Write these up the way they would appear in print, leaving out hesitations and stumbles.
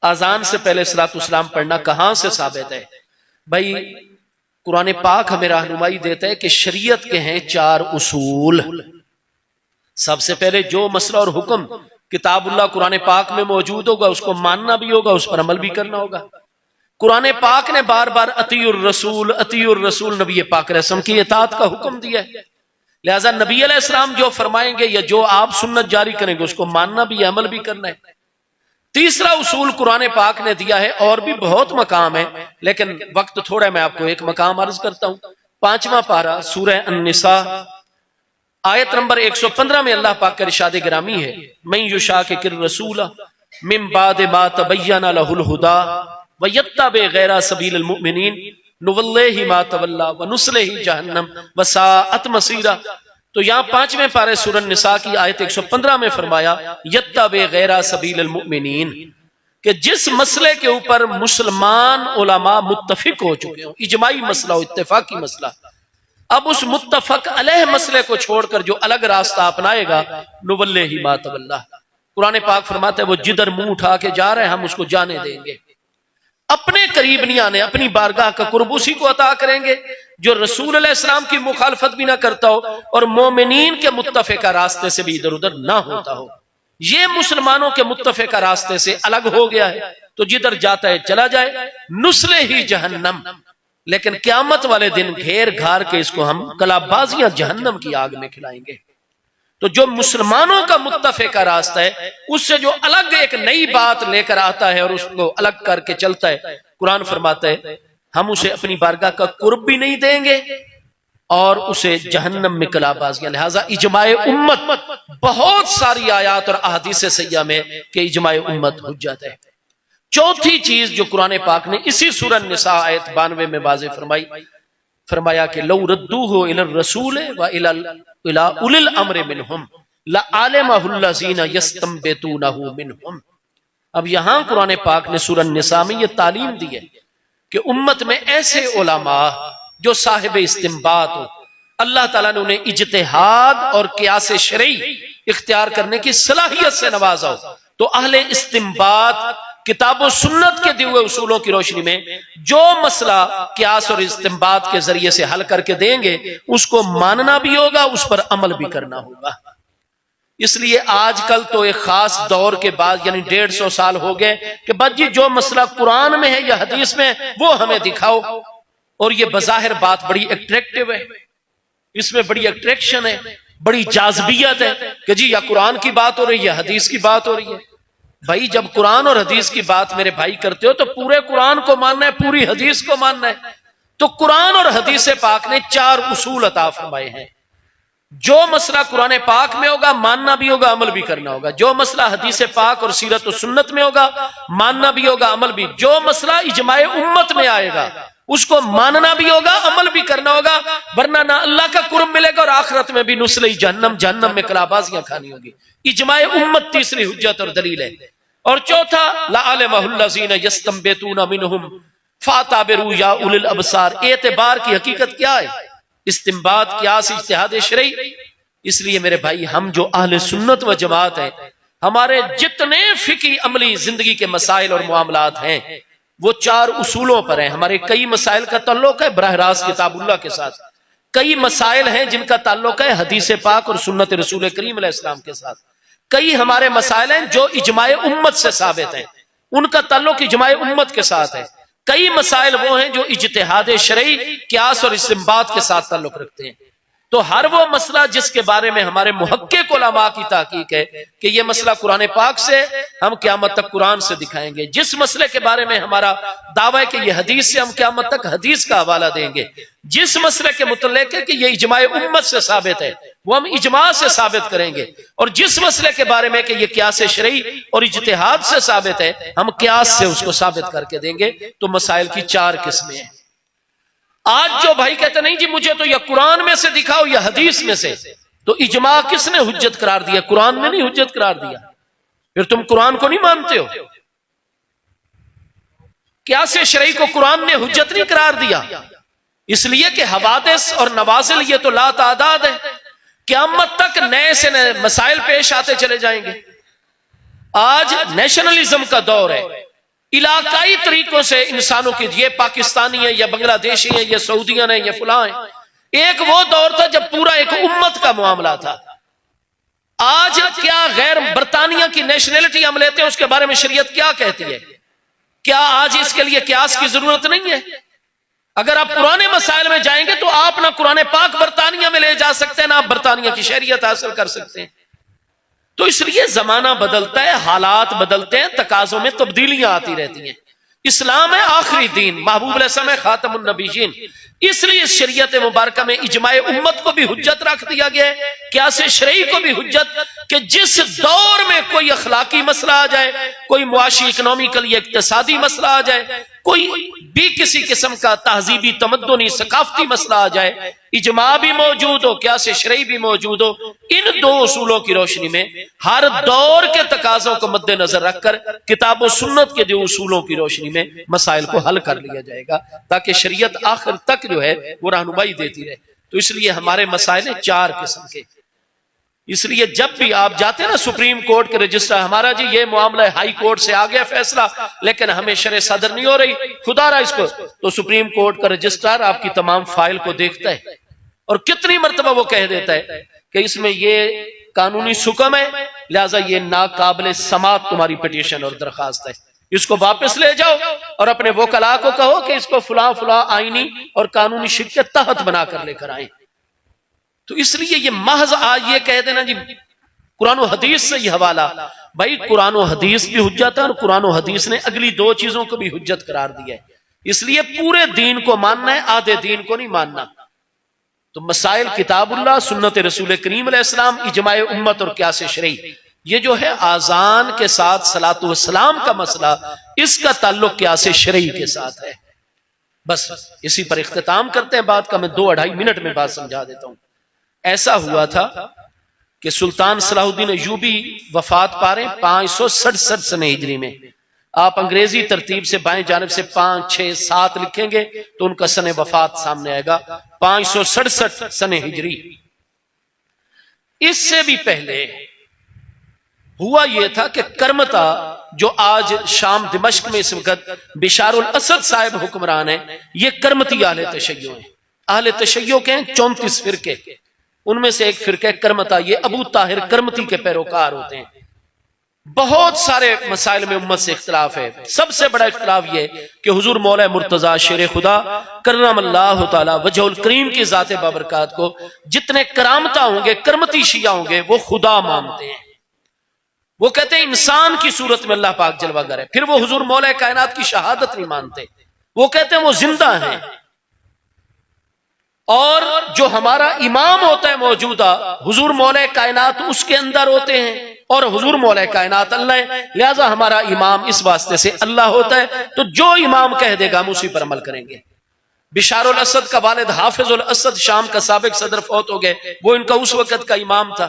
आजान से पहले सलातुस्सलाम पढ़ना कहां से साबित है? भाई कुरान पाक हमें रहनुमाई देता है कि शरीयत के हैं 4 उसूल। सबसे पहले जो मसला और हुक्म किताबुल्लाह कुरान पाक में मौजूद होगा उसको मानना भी होगा, उस पर अमल भी करना होगा। कुरान पाक ने बार बार अतीउर रसूल नबी पाक रसम की इताअत का हुक्म दिया है। लिहाजा नबी अलैहिस्सलाम जो फरमाएंगे या जो आप सुन्नत जारी करेंगे उसको मानना भी है, अमल भी करना है। तीसरा उसूल कुरान पाक ने दिया है, और भी बहुत मकाम है लेकिन वक्त थोड़ा है, मैं आपको एक मकाम अर्ज करता हूं। 5वां पारा सूरह अन-निसा आयत नंबर 115 में अल्लाह पाक का इरशाद गिरामी है, मैं युशाकिर रसूला मिन बाद मा तबय्यना लहुल हुदा व यत्तबि गैरा सबीलिल मुमिनीन नुवल्लिहि मा तवल्ला व नुस्लिहि जहन्नम व साअत मसीरा। तो यहाँ 5वें पारे सूरह निसा की आयत 115 में फरमाया यत्तबि गैरा सबीलिल मुमिनीन, कि जिस मसले के ऊपर मुसलमान उलमा मुत्तफिक हो चुके हो, इजमाई मसला हो, इत्तेफाकी मसला, अब उस मुत्तफक अलह मसले को छोड़कर जो अलग रास्ता अपनाएगा नुवल्लिहि मा तवल्ला, कुरान पाक फरमाता है वो जिधर मुंह उठा के जा रहे हैं हम उसको जाने देंगे, अपने करीब नहीं आने, अपनी बारगाह का कुर्ब उसी को अता करेंगे जो रसूल अलैहिस्सलाम की मुखालफत भी ना करता हो और मोमिनीन के मुत्तफिका रास्ते से भी इधर उधर ना होता हो। ये मुसलमानों के मुत्तफिका रास्ते से अलग हो गया है, तो जिधर जाता है चला जाए, नुस्लिहि जहन्नम, लेकिन क़यामत वाले दिन घेर घार के इसको हम कलाबाजियां जहन्नम की आग में खिलाएंगे। तो जो मुसलमानों का मुत्तफिका रास्ता है उससे जो अलग एक नई बात लेकर आता है और उसको अलग करके चलता है, कुरान फरमाता है हम उसे अपनी बारगाह का कुर्ब भी नहीं देंगे और उसे जहन्नम में कलाबाजियां। लिहाजा इजमाए उम्मत, बहुत सारी आयात और अहादीस सैय्या में कि इजमाए उम्मत हुज्जत है। चौथी चीज जो कुरान पाक ने इसी सूरह निसा आयत 92 में वाज़ेह फरमाया कि लौ रद्दूहु इलर रसूल व इला उलिल अम्र मिनहुम लआलिमहुल्लज़ीना यस्तंबितूनहु मिनहुम। अब यहां कुरान पाक ने सूरह निसा में यह तालीम दी है कि उम्मत में ऐसे उलमा जो साहिब इस्तिंबात हो, अल्लाह ताला ने उन्हें इज्तिहाद और क़ियास शरई इख्तियार करने की सलाहियत से नवाजा हो, तो अहले इस्तिंबात किताब और सुन्नत के दिए हुए उसूलों की रोशनी में जो मसला क़ियास और इस्तिंबात के जरिए से हल करके देंगे उसको मानना भी होगा, उस पर अमल भी करना होगा। इसलिए आजकल तो एक खास दौर के बाद यानी 150 साल हो गए कि बस जी जो मसला कुरान में है या हदीस में है वो हमें दिखाओ, और ये बज़ाहिर बात बड़ी अट्रैक्टिव है, इसमें बड़ी अट्रैक्शन है, बड़ी जाज़बियत है कि जी या कुरान की बात हो रही है या हदीस की बात हो रही है। भाई जब कुरान और हदीस की बात मेरे भाई करते हो तो पूरे कुरान को मानना है, पूरी हदीस को मानना है। तो कुरान और हदीस पाक ने 4 उसूल अता फरमाए हैं। जो मसला कुरान पाक में होगा मानना भी होगा, अमल भी करना होगा। जो मसला हदीस पाक और सीरत और सुन्नत में होगा मानना भी होगा, अमल भी। जो मसला इजमाए उम्मत में आएगा उसको मानना भी होगा, अमल भी करना होगा, वरना ना अल्लाह का कुर्ब मिलेगा और आखिरत में भी नुस्लिहि जहन्नम, जहन्नम में कलाबाजियां खानी होगी। इजमाए उम्मत तीसरी हुज्जत और दलील है। और चौथा लआलिमहुल्लज़ीना यस्तंबितूना मिनहुम फाताबिरू या उलिल अबसार। एतबार की हकीकत क्या है? इस्तिंबात, क़ियास, इज्तिहाद शरई। इसलिए मेरे भाई हम जो अहले सुन्नत व जमात है, हमारे जितने फिकी अमली जिंदगी के मसाइल और मामलात हैं वो 4 उसूलों पर हैं। हमारे कई मसाइल का ताल्लुक है बराह रास्त किताबुल्लाह के साथ, कई मसाइल हैं जिनका ताल्लुक है हदीस पाक और सुन्नत रसूल करीम अलैहिस्सलाम के साथ, कई हमारे मसाइल हैं जो इजमाए उम्मत से साबित हैं, उनका ताल्लुक इजमाए उम्मत के साथ है। कई मसाइल वो हैं जो इज्तिहाद शरई, क़ियास और इस्तिंबात के साथ ताल्लुक रखते हैं। तो हर वो मसला जिसके बारे में हमारे मुहक्किक उलमा की ताकीक है कि ये मसला कुरान पाक से, हम क़यामत तक कुरान से दिखाएंगे। जिस मसले के बारे में हमारा दावा है कि ये हदीस से, हम क़यामत तक हदीस का हवाला देंगे। जिस मसले के मुतल्लिक़ है कि ये इजमाए उम्मत से साबित है वो हम इजमा से साबित करेंगे, और जिस मसले के बारे में कि ये क़ियास शरई और इज्तिहाद से साबित है हम क़ियास से उसको साबित करके देंगे। तो मसाइल की 4 किस्में हैं। आज जो भाई कहते नहीं जी मुझे तो या कुरान में से दिखाओ या हदीस में से, तो इजमा किसने हुज्जत करार दिया? कुरान ने नहीं हुज्जत करार दिया। फिर तुम कुरान को नहीं मानते हो। क़ियास शरई को कुरान ने हुज्जत नहीं करार दिया, इसलिए कि हवादिस और नवाजिल ये तो ला तादाद है, क़यामत तक नए से नए मसाइल पेश आते चले जाएंगे। आज नेशनलिज्म का दौर है, इलाकाई तरीकों से इंसानों के, ये पाकिस्तानी है, ये बांग्लादेशी है, ये सऊदियन है, ये फलां है। एक वो दौर था जब पूरा एक उम्मत का मामला था। आज क्या गैर बरतानिया की नेशनैलिटी हम लेते हैं, उसके बारे में शरीयत क्या कहती है? क्या आज इसके लिए क्यास की जरूरत नहीं है? अगर आप पुराने मसाइल में जाएंगे तो आप ना कुरान पाक बरतानिया में ले जा सकते हैं, ना आप बरतानिया की शरीयत हासिल कर सकते हैं। तो इसलिए जमाना बदलता है, हालात बदलते हैं, तकाजों में तब्दीलियां आती रहती हैं। इस्लाम है आखिरी दीन, महबूब अलैहिस्सलाम है खातमुन नबीयीन। इसलिए शरीयत मुबारक में इजमाए उम्मत को भी हुज्जत रख दिया गया है, क़ियास शरई को भी हुज्जत, कि जिस दौर में कोई अखलाकी मसला आ जाए, कोई मुआशी इकोनॉमिकल या इक्तिसादी मसला आ जाए, कोई भी किसी किस्म का तहजीबी तमद्दुनी सकाफती मसला आ जाए, इजमा भी मौजूद हो, क़ियास शरई भी मौजूद हो, इन दो उसूलों की रोशनी में हर दौर के तकाजों को मद्देनजर रखकर किताब और सुन्नत के जो उसूलों की रोशनी में मसाइल को हल कर लिया जाएगा, ताकि शरीयत आखिर तक जो है वो रहनुमाई देती रहे। तो इसलिए हमारे मसाइल हैं 4 किस्म के। इसलिए जब भी आप जाते हैं ना सुप्रीम कोर्ट के रजिस्टर, हमारा जी ये मामला है, हाई कोर्ट से आ गया फैसला लेकिन हमें शरह सदर नहीं हो रही, खुदा रहा इसको, तो सुप्रीम कोर्ट का रजिस्ट्रार आपकी तमाम फाइल को देखता है और कितनी मरतबा वो कह देता है कि इसमें ये कानूनी सुकम है, लिहाजा ये नाकाबिल समात तुम्हारी पिटीशन और दरखास्त है, इसको वापस ले जाओ और अपने वकला को कहो कि इसको फुला फुला आईनी और कानूनी शिक के तहत बनाकर लेकर आए। तो इसलिए ये महज आज ये कह देना जी कुरान और हदीस से ये हवाला, भाई कुरान और हदीस भी हुज्जत है और कुरान और हदीस ने अगली 2 चीजों को भी हुज्जत करार दिया है। इसलिए पूरे दीन को मानना है, आधे दीन को नहीं मानना। तो मसाइल किताबुल्लाह, सुन्नत रसूल करीम अलैहिस्सलाम, इजमाए उम्मत और क़ियास शरई, ये जो है आजान के साथ सलातो व सलाम का मसला, इसका ताल्लुक क़ियास शरई के साथ है। बस इसी पर इख्तिताम करते हैं बात का। मैं 2-2.5 मिनट में बात समझा देता हूं। ऐसा हुआ था कि सुल्तान सलाहुद्दीन अय्यूबी वफात पा रहे 567 सने हिजरी में। आप अंग्रेजी तरतीब से बाएं जानिब से 5, 6, 7 लिखेंगे तो उनका सने वफात सामने आएगा, 567 सने हिजरी। इससे भी पहले हुआ यह था कि करमता, जो आज शाम दिमश्क में इस वक्त बिशारुल असद साहिब हुक्मरान है, ये करमती आहले तशय्यो हैं। आहले तशय्यो के हैं 34 फिरके, उनमें से एक फिरके करमता, ये अबू ताहिर करमती के पैरोकार होते हैं। बहुत सारे मसाइल में उम्मत से इख्तिलाफ है। सबसे बड़ा इख्तिलाफ यह कि हुजूर मौला मुर्तजा शेर खुदा करमल्लाहु तआला वजहुल करीम की जाते बाबरकात को जितने करामता होंगे, करमती शिया होंगे, वो खुदा मानते हैं। वो कहते हैं इंसान की सूरत में अल्लाह पाक जलवागर है। फिर वो हुजूर मौला कायनात की शहादत नहीं मानते, वो कहते हैं वो जिंदा है। और जो हमारा इमाम होता है मौजूदा, हुजूर मौला कायनात उसके अंदर होते हैं और हुजूर मौला कायनात अल्लाह है, लिहाजा हमारा इमाम इस वास्ते से अल्लाह होता है। तो जो इमाम कह देगा हम उसी पर अमल करेंगे। बिशारुल असद का वालिद हाफिजुल असद शाम का साबिक सदर फौत हो गए, वो इनका उस वक्त का इमाम था।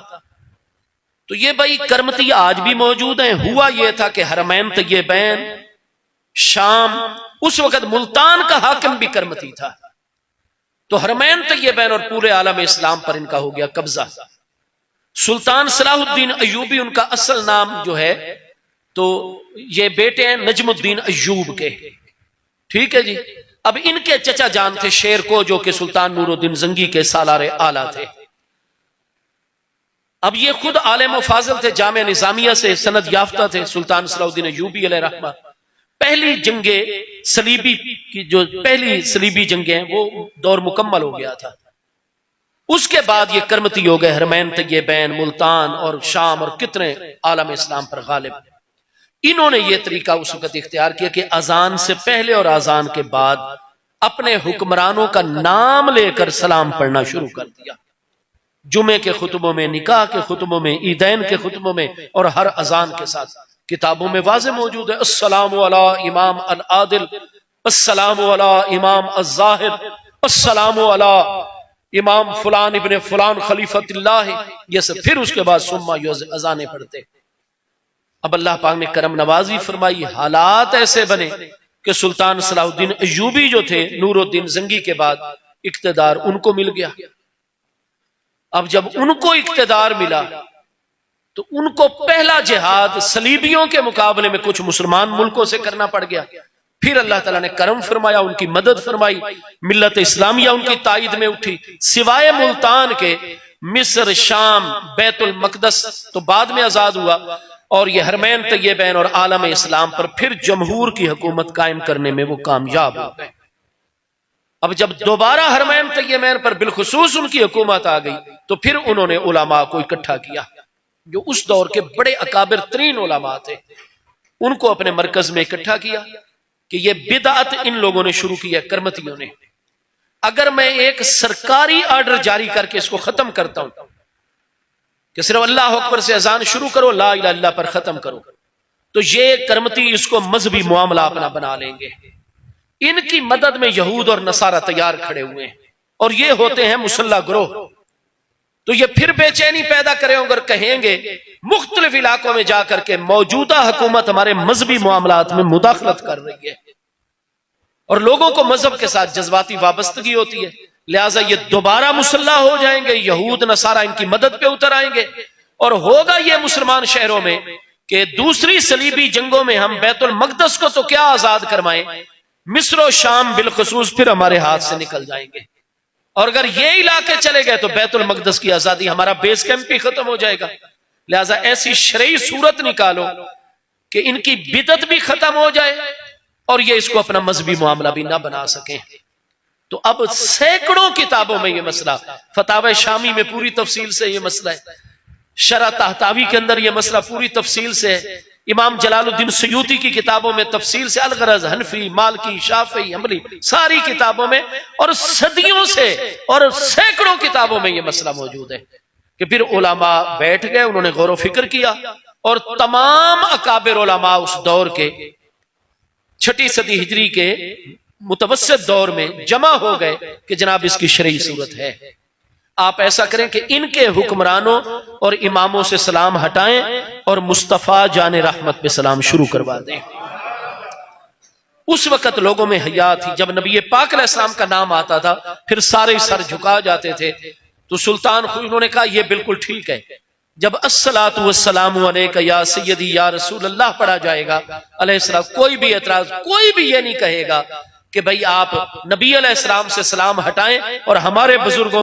तो ये भाई करमती आज भी मौजूद हैं। हुआ यह था कि हरमैन तय्यबैन शाम, उस वक्त मुल्तान का हाकिम भी करमती था, तो हरमैन तय्यबैन और पूरे आलम इस्लाम पर इनका हो गया कब्जा। सुल्तान सलाहुद्दीन अय्यूबी उनका असल नाम जो है, तो ये बेटे हैं नजमुद्दीन अय्यूब के, ठीक है जी। अब इनके चचा जान थे शेर को, जो कि सुल्तान नूरुद्दीन जंगी के सालारे आला थे। अब ये खुद आलिम फाजिल थे, जामिया निजामिया से सनद याफ्ता थे सुल्तान सलाहुद्दीन अय्यूबी अलैहि रहमा। पहली जंगे सलीबी की, जो पहली सलीबी जंगे हैं, वो दौर मुकम्मल हो गया था। उसके बाद ये करमती हो गए, हरमैन तय्यबैन, मुल्तान और शाम और कितने आलम इस्लाम पर गालिब। इन्होंने ये तरीका उस वक्त इख्तियार किया कि अजान से पहले और अजान के बाद अपने हुक्मरानों का नाम लेकर सलाम पढ़ना शुरू कर दिया। जुमे के खुतबों में, निकाह के खुतबों में, ईदैन के खुतबों में और हर अजान के साथ किताबों में वाज़े मौजूद है, अस्सलामु अला इमाम अल आदिल, अस्सलामु अला इमाम अज़्ज़ाहिर, अस्सलामु अला इमाम फुलान इब्ने फुलान खलीफतुल्लाह। ये सब फिर उसके बाद सुम्मा अजाने पढ़ते। अब अल्लाह पाक ने करम नवाजी फरमाई, हालात ऐसे बने कि सुल्तान सलाहुद्दीन अय्यूबी जो थे नूरुद्दीन जंगी के बाद, इक्तदार उनको मिल गया। अब जब उनको इक्तदार मिला तो उनको पहला जिहाद सलीबियों के मुकाबले में कुछ मुसलमान मुल्कों से करना पड़ गया। फिर अल्लाह ताला ने करम फरमाया, उनकी मदद फरमाई, मिल्लत इस्लामिया उनकी ताईद में उठी। सिवाय मुल्तान के मिस्र, शाम, बैतुल मकदस तो बाद में आजाद हुआ, और ये हरमैन तैयबैन और आलम इस्लाम पर फिर जमहूर की हुकूमत कायम करने में वो कामयाब हो गए। अब जब दोबारा हरमैन तैयबैन पर बिलखुसूस उनकी हुकूमत आ गई, तो फिर उन्होंने उलमा को इकट्ठा किया, जो उस दौर के बड़े अकाबिर तरीन उलमा थे, उनको अपने मरकज में इकट्ठा किया कि ये बिदअत इन लोगों ने शुरू की है, करमतियों ने। अगर मैं एक सरकारी ऑर्डर जारी करके इसको खत्म करता हूं कि सिर्फ अल्लाह अकबर से अजान शुरू करो, ला इलाहा इल्लल्लाह पर खत्म करो, तो ये करमती इसको मजहबी मामला अपना बना लेंगे। इनकी मदद में यहूद और नसारा तैयार खड़े हुए हैं, और ये होते हैं मुसल्ला ग्रोह। तो ये फिर बेचैनी पैदा करेंगे और कहेंगे मुख्तलिफ इलाकों में जाकर के मौजूदा हुकूमत हमारे मजहबी मामलात में मुदाखलत कर रही है, और लोगों को मजहब के साथ जज्बाती वाबस्तगी होती है, लिहाजा ये दोबारा मुसल्ला हो जाएंगे, यहूद नसारा इनकी मदद पे उतर आएंगे, और होगा ये मुसलमान शहरों में कि दूसरी सलीबी जंगों में हम बैतुल मकदस को तो क्या आजाद करवाएं, मिस्र और शाम बिलखुसूस फिर हमारे हाथ से निकल जाएंगे, और अगर ये इलाके चले गए तो बैतुल मकदस की आजादी, हमारा बेस कैंप भी खत्म हो जाएगा। लिहाजा ऐसी शरई सूरत निकालो कि इनकी बिदत भी खत्म हो जाए और ये इसको अपना मजहबी मामला भी ना बना सके। तो अब सैकड़ों किताबों में यह मसला, फतावा शामी में पूरी तफसील से यह मसला है, शरह तहतावी के अंदर यह मसला पूरी तफसील से है, इमाम जलालुद्दीन सयूती की किताबों में तफसील से, अलगरज, हनफी, मालकी, शाफी, हम्बली, सारी किताबों में और सदियों से और सैकड़ों किताबों में यह मसला मौजूद है कि फिर उलमा बैठ गए, उन्होंने गौर फिक्र किया, और तमाम अकाबिर उलमा उस दौर के 6ठी सदी हिजरी के मुतवस्सित दौर में जमा हो गए कि जनाब इसकी शरई सूरत है। आप ऐसा करें कि इनके हुक्मरानों और इमामों से सलाम हटाएं और मुस्तफा जाने रहमत पे सलाम शुरू करवा दें। उस वक्त लोगों में हया थी, जब नबी पाक अलैहिस्सलाम का नाम आता था फिर सारे सर झुका जाते थे। तो सुल्तान खुद उन्होंने कहा यह बिल्कुल ठीक है, जब अस्सलातु वस्सलामु अलैका या सय्यदी या रसूल अल्लाह पढ़ा जाएगा अलैहिस्सलाम, कोई भी एतराज, कोई भी ये नहीं कहेगा कि भाई आप नबी अलैहिस्सलाम से सलाम हटाएं और हमारे बुजुर्गों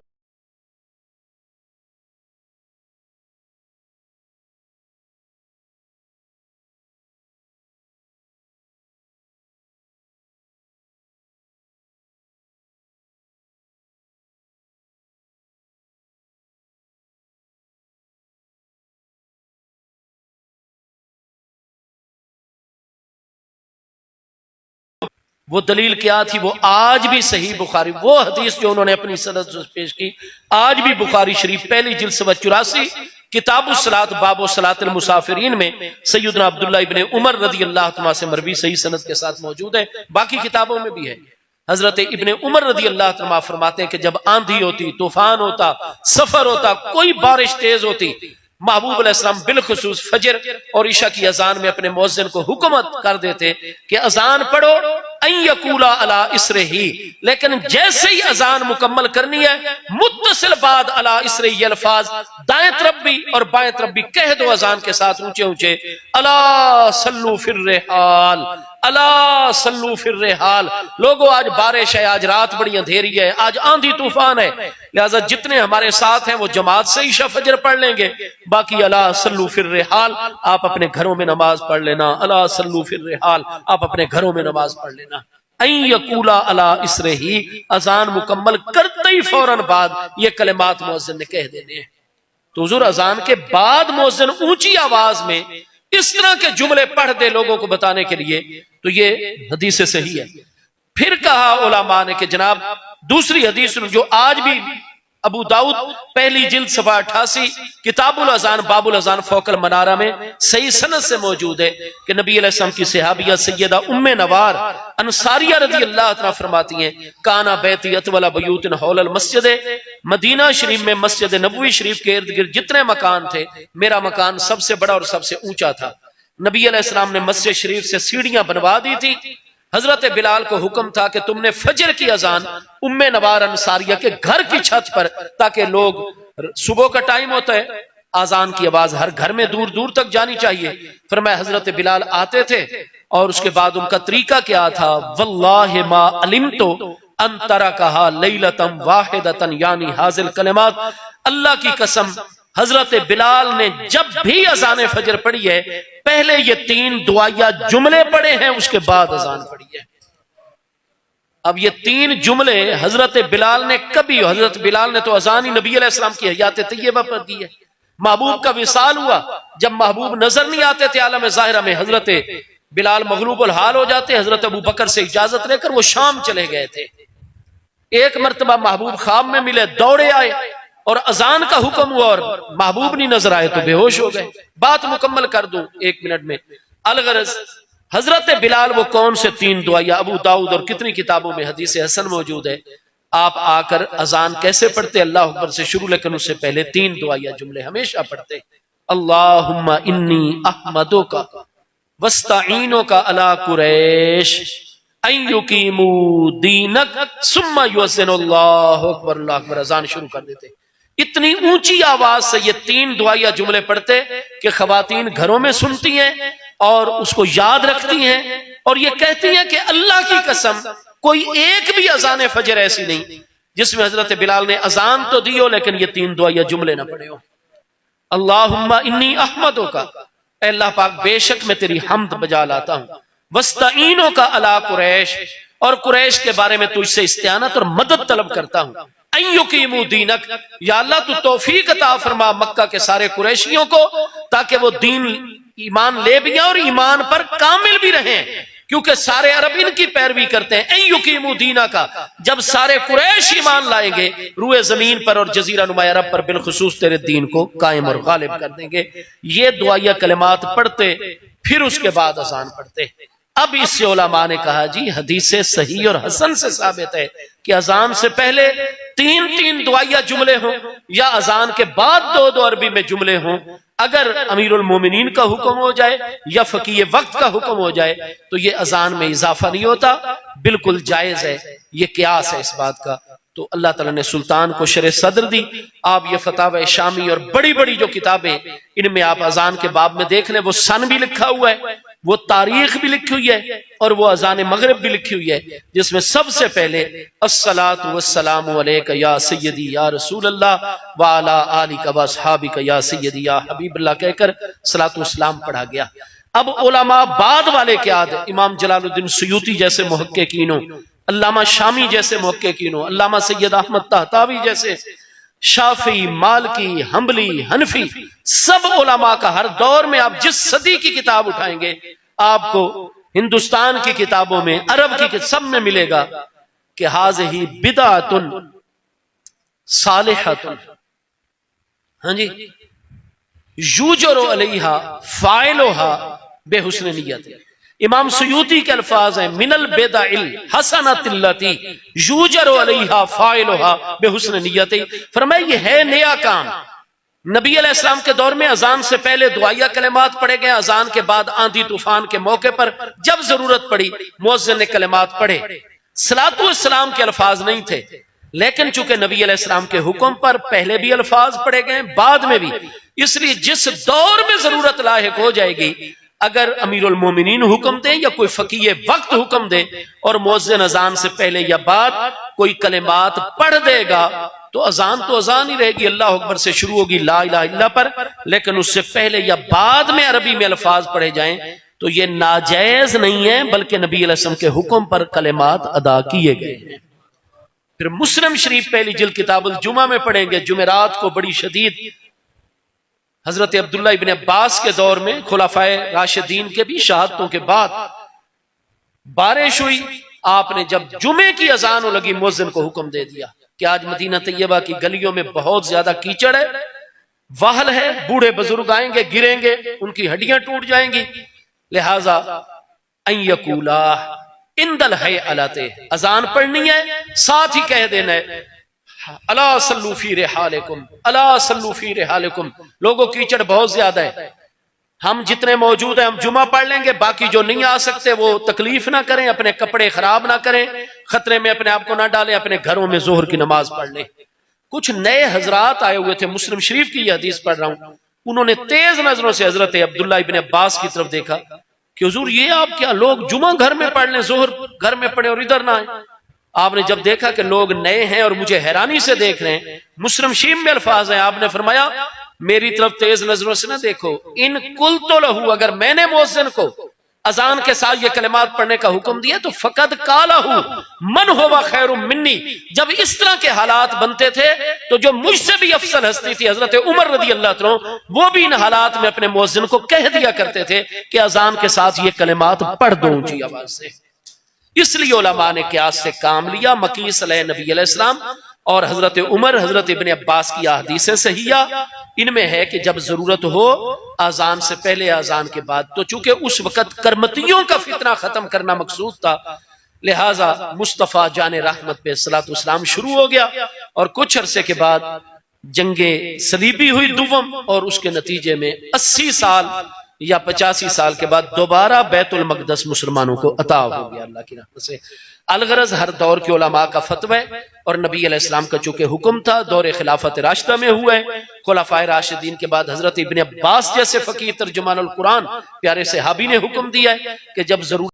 वो दलील क्या थी, वो आज भी सही बुखारी, वो हदीस जो उन्होंने अपनी सनद से पेश की, आज भी बुखारी शरीफ पहली जिल्द 84 किताबुस सलात बाबो सलातिल मुसाफिरीन में सैयदना अब्दुल्लाह इब्ने उमर रदी अल्लाह तआला से मरवी सही सनद के साथ मौजूद है, बाकी किताबों में भी है। हजरत इब्ने उमर रदी अल्लाह तआला फरमाते हैं कि जब आंधी होती, तूफान होता, सफर होता, कोई बारिश तेज होती, महबूब अलैहिस्सलाम बिलखुसूस फजर और ईशा की अजान में अपने मुअज्जिन को हुक्मत कर देते कि अजान पढ़ो यकूला अला इसरे ही, लेकिन जैसे ही अजान मुकम्मल करनी है मुत्तसिल बाद अला इसरे ही अल्फाज, दाएं तरफ भी और बाएं तरफ भी कह दो अजान के साथ ऊंचे ऊंचे, अला सल्लू फिर रेहाल, अला सल्लू फिर रेहाल। लोगों आज बारिश है, आज रात बड़ी अंधेरी है, आज आंधी तूफान है, लिहाजा जितने हमारे साथ हैं वो जमात से ईशा फजर पढ़ लेंगे, बाकी अला सल्लू फिर रेहाल, आप अपने घरों में नमाज पढ़ लेना, अला सल्लू फिर रेहाल, आप अपने घरों में नमाज पढ़ लेना। यकूला अला इसरे ही, अजान मुकम्मल करते ही फौरन बाद ये कलिमात मुअज्जिन ने कह देने हैं। तो हुजूर अजान के बाद मुअज्जिन ऊंची आवाज में इस तरह के जुमले पढ़ दे लोगों को बताने के लिए, तो ये हदीस सही है। फिर कहा उलमा ने कि जनाब दूसरी हदीस जो आज भी अबू दाऊद पहली जिल्द सफा 88 किताबुल अजान बाबुल अजान फौकल मनारा में सही सनद से मौजूद है कि नबी अलैहिस्सलाम की सहाबिया सैयदा उम्मे नवार अंसारिया रज़ी अल्लाह तआला फरमाती हैं, काना बैती अतवला बयूतिन हौलल मस्जिद, मदीना शरीफ में मस्जिद नबवी शरीफ के इर्द गिर्द जितने मकान थे मेरा मकान सबसे बड़ा और सबसे ऊंचा था। नबी अलैहिस्सलाम ने मस्जिद शरीफ से सीढ़ियां बनवा दी थी। हजरत बिलाल को हुक्म था कि तुमने फजर की अजान उम्मे नवार अंसारिया के घर की छत पर, ताकि लोग, सुबह का टाइम होता है आजान की आवाज हर घर में दूर दूर तक जानी चाहिए। फरमाया हजरत बिलाल आते थे और उसके बाद उनका तरीका क्या था, वल्लाहि मा अलिमतु अन तरकहा लैलतन वाहिदतन यानी हाजिल कलिमात, अल्लाह की कसम हजरत बिलाल ने जब भी अजान फजर पढ़ी है पहले ये 3 दुआया जुमले पढ़े हैं, उसके बाद अजान पढ़ी है। अब ये 3 जुमले हजरत बिलाल ने कभी, हजरत बिलाल ने तो अजान ही नबी अलैहिस्सलाम की हयात तैयबा पर दी है। महबूब का विसाल हुआ, जब महबूब नजर नहीं आते थे आलम ज़ाहिरा में, हजरत बिलाल मगलूबुल हाल हो जाते, हजरत अबू बकर से इजाजत लेकर वो शाम चले गए थे। एक मर्तबा महबूब ख्वाब में मिले, दौड़े आए और अजान का हुक्म हुआ और महबूब नहीं नजर आए तो बेहोश हो गए। बात मुकम्मल कर दूं 1 मिनट में। अलगरज हजरत बिलाल वो कौन से 3 दुआया, अबू दाऊद और कितनी किताबों में हदीस हसन मौजूद है। आप आकर अजान कैसे पढ़ते, अल्लाह अकबर से शुरू, लेकिन उससे पहले 3 दुआया जुमले हमेशा पढ़ते। अल्लाहुम्मा इन्नी अहमदुका वस्ताईनुका अला कुरैश अय्युकीमू दीनक सुम्मा युअज़्ज़िनु अल्लाहु अकबर, अल्लाहु अकबर, अजान शुरू कर देते। इतनी ऊंची आवाज से ये 3 दुआया जुमले पढ़ते कि खवातीन घरों में सुनती हैं और उसको याद रखती हैं और ये कहती हैं कि अल्लाह की कसम कोई एक भी अजान फजर ऐसी नहीं जिसमें हजरत बिलाल ने अजान तो दी हो लेकिन ये 3 दुआया जुमले ना पढ़े हो। अल्लाहुम्मा इन्नी अहमदुका, अल्लाह पाक बेशक मैं तेरी हम्द बजा लाता हूं, वस्ताईनुका अला कुरैश, और कुरैश के बारे में तुझसे इस्तियानत और मदद तलब करता हूं। अय्युकीमू दीनक, या अल्लाह तू तौफीक अता फरमा मक्का के सारे कुरैशियों को ताकि वो दीन ईमान ले भी और ईमान पर कामिल भी रहें, क्योंकि सारे अरब इनकी पैरवी करते हैं। अय्युकीमू दीना का, जब सारे कुरैश ईमान लाएंगे रूए जमीन पर और जजीरा नुमा अरब पर बिलखुसूस तेरे दीन को कायम और गालिब कर देंगे। ये दुआया कलिमात पढ़ते फिर उसके बाद अजान पढ़ते। अब इससे उलमा ने कहा जी हदीसे सही और हसन से साबित है कि अजान से पहले 3 दुआया जुमले हों या अजान के बाद 2 अरबी में जुमले हों। अगर अमीरुल मोमिनीन का हुक्म हो जाए या फकीह वक्त का हुक्म हो जाए तो ये अजान में इजाफा नहीं होता, बिल्कुल जायज है, ये क्यास है इस बात का। तो अल्लाह ताला ने सुल्तान को शरे सदर दी। आप ये फतावा शामी और बड़ी बड़ी जो किताबें इनमें आप अजान के बाब में देख लें, वो सन भी लिखा हुआ है, वो तारीख भी लिखी हुई है और वो अजान मगरिब भी लिखी हुई है, जिसमें सबसे पहले अस्सलातु वस्सलामु अलैका या सय्यदी या रसूल अल्लाह व अला आलिका व अस्हाबिका या सय्यदी या हबीबल्लाह कहकर सलातु वस्सलाम पढ़ा गया। अब उलमा बाद वाले क्या थे, इमाम जलालुद्दीन सुयूती जैसे मुहक्किकीनों, अल्लामा शामी जैसे मुहक्किकीनों, अल्लामा सैयद अहमद तहतावी जैसे, शाफी, मालकी, हम्बली, हनफी, सब उलमा का हर दौर में आप जिस सदी की किताब उठाएंगे आपको हिंदुस्तान की किताबों में, अरब की सब में मिलेगा कि हाज़िही बिदअतुन सालिहतुन, हाँ जी, युजरू अलैहा फाइलुहा बेहुस्न नियत। इमाम सुयूती के अल्फाज हैं मिनल बिदअल हसनतिल्लती युजरू अलैहा फाइलुहा बेहुस्न नियति। फरमाया ये है नया काम। नबी अलैहिस्सलाम के दौर में अजान से पहले दुआया कलिमात पढ़े गए, अजान के बाद आंधी तूफान के मौके पर जब जरूरत पड़ी मुअज्जिन ने कलिमात पढ़े। सलातु वस्सलाम के अल्फाज नहीं थे, लेकिन चूंकि नबी अलैहिस्सलाम के हुक्म पर पहले भी अल्फाज पढ़े गए बाद में भी, इसलिए जिस दौर में जरूरत लाहिक हो जाएगी, अगर अमीरुल मोमिनीन हुक्म दे या कोई फकीह वक्त हुक्म दे और मुअज्जिन अजान से पहले या बाद कोई कलिमात पढ़ देगा तो अजान ही रहेगी, अल्लाह अकबर से शुरू होगी ला इलाहा इल्लल्लाह पर, लेकिन उससे पहले या बाद में अरबी में अल्फाज पढ़े जाएं तो ये नाजायज नहीं है, बल्कि नबी अलैहिस्सलाम के हुक्म पर कलिमात अदा किए गए हैं। फिर मुस्लिम शरीफ पहली जिल्द किताबुल जुमा में पढ़ेंगे, जुमेरात को बड़ी शदीद हजरत अब्दुल्ला इब्न अब्बास के दौर में खुलाफाए राशिदीन के भी शहादतों के बाद बारिश हुई। आपने जब जुमे की अजान हो लगी मुअज्जिन को हुक्म दे दिया कि आज मदीना तैयबा की गलियों में बहुत ज्यादा कीचड़ है, वाहल है, बूढ़े बुजुर्ग आएंगे, गिरेंगे, उनकी हड्डियां टूट जाएंगी, लिहाजा अय्यकूला इंदल है अलाते, अजान पढ़नी है, साथ ही कह देना है अला सल्लू फी रिहालिकुम, अला सल्लू फी रिहालिकुम। लोगों कीचड़ बहुत ज्यादा है, हम जितने मौजूद हैं हम जुमा पढ़ लेंगे, बाकी जो नहीं आ सकते वो तकलीफ ना करें, अपने कपड़े खराब ना करें, खतरे में अपने आप को ना डालें, अपने घरों में जोहर की नमाज पढ़ लें। कुछ नए हजरात आए हुए थे, मुस्लिम शरीफ की यह हदीस पढ़ रहा हूं, उन्होंने तेज नजरों से हजरत अब्दुल्ला इब्न अब्बास की तरफ देखा कि हुजूर ये आप क्या, लोग जुमा घर में पढ़ लें, जोहर घर में पढ़े और इधर ना आए। आपने जब देखा कि लोग नए हैं और मुझे हैरानी से देख रहे हैं, मुस्लिम शीम में अल्फाज हैं, आपने फरमाया मेरी तरफ तेज नजरों से ना देखो, इन कुल तो लहू, अगर मैंने मुअज्जिन को अजान के साथ ये कलिमात पढ़ने का हुक्म दिया तो फकद कालहू मन होवा खैरु मिन्नी। जब इस तरह के हालात बनते थे तो जो मुझसे भी अफसल हस्ती थी हजरत उमर रदी अल्लाह तआला, वो भी इन हालात में अपने मुअज्जिन को कह दिया करते थे कि अजान के साथ ये कलिमात पढ़ दो ऊंची आवाज से। इसलिए उलमा ने क़यास से काम लिया। मकीस अलैहि नबी अलैहिस्सलाम और हजरत उमर, हजरत इब्ने अब्बास की हदीसें सहिया, इनमें है कि जब जरूरत हो अजान से पहले अजान के बाद, तो चूंकि उस वक्त करमतियों का फितना खत्म करना मकसूद था, लिहाजा मुस्तफ़ा जाने रहमत पे सलातो सलाम शुरू हो गया और कुछ अरसे के बाद जंगे सलीबी हुई दुवम, और उसके नतीजे में 80 साल या 85 साल के बाद दोबारा बैतुल मक़दस मुसलमानों को अता हो गया अल्लाह की रहमत से। अलगरज हर दौर के उलमा का फतवा है और नबी अलैहिस्सलाम का चूंकि हुक्म था, दौर खिलाफत राशिदा में हुआ है। खुलाफाए राशिदीन के बाद हजरत इब्ने अब्बास जैसे फकीह तर्जुमानुल कुरान प्यारे सहाबी ने हुक्म दिया है कि जब जरूर